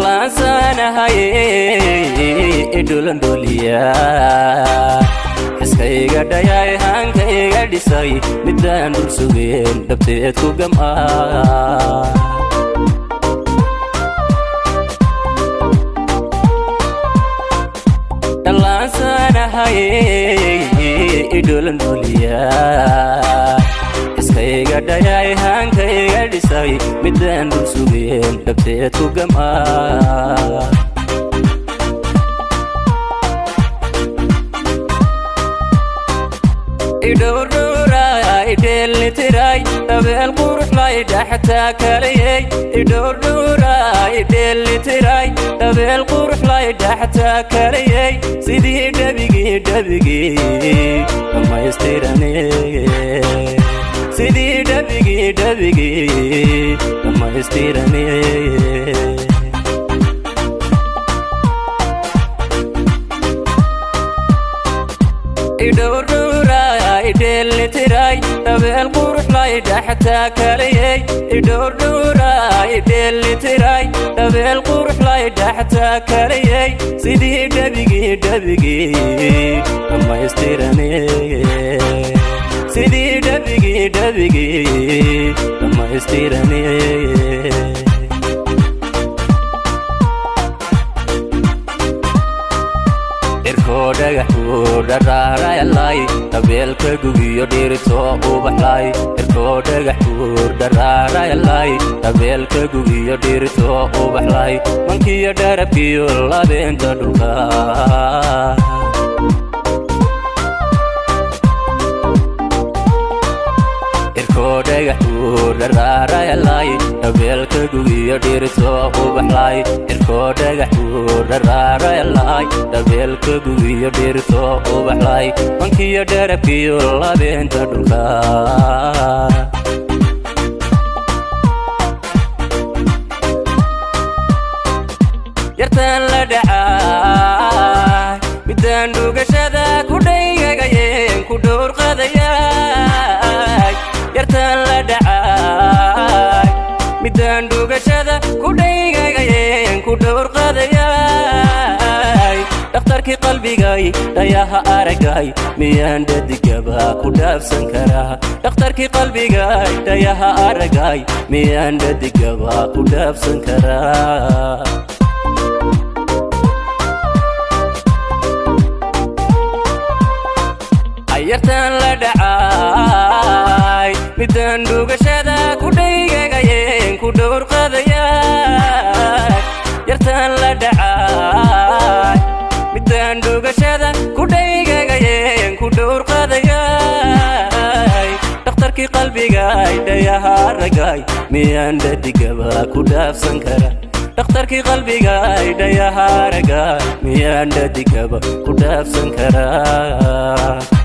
Lansana haye idulan doliya iskayga dhayay hankayga dhisay midaan dul sugeen dhabteed ku gamaa lansana haye idulan doliya iskayga dhayay hankayga dhisay midaan dul sugeen dhabteed ku gamaa idhowrdhowray dheelitiray dabeel qurux lay dhaxtaa kalayay idhowrdhowray dheelitiray dabeel qurux lay dhaxtaa kalayay sidii dhabigii dhammaystirane sidii dhabigii dhammaystirane idhowrdhowray dheelitiray dabeel qurux lay dhaxtaa kalayay idhowrdhowray dheelitiray dabeel qurux lay dhaxtaa kalayay sidii dhabigii dhammaystirane sidii dhabigii dhammaystirane dhagaxuu dharaarayalay dabeelka gugiyo dhirto ubaxlay irkoo dhagaxuu dharaarayalay dabeelka gugiyo dhirto ubaxlay mankiyo dharabkiyo labeenta dhulka irkoo dhagaxuu dharaarayalay dabeelka gugiyo dhirto ubaxlay irkoo dhagaxuu dharaarayalay dabeelka gugiyo dhirto ubaxlay mankiyo dharabkiyo labeenta dhulka yartaan la dhacay midaan dhugashada ku dhaygagayeen ku dhowrqadayay yartaan la dhacay midaan dhugashada ku dhaygagayeen ku dhowrqadayay dhakhtarkii qalbigay dhayaha aragay miyaan dhadigaba ku dhaafsan karaa dhakhtarkii qalbigay dhayaha aragay miyaan dhadigaba ku dhaafsan karaa yartaan la dhacay midaan dhugashada ku dhaygagayeen ku dhowrqadayay yartaan la dhacay midaan dhugashada ku dhaygagayeen ku dhowrqadayay dhakhtarkii qalbigay dhayaha aragay miyaan dhadigaba ku dhaafsan karaa dhakhtarkii qalbigay dhayaha aragay miyaan dhadigaba ku dhaafsan karaa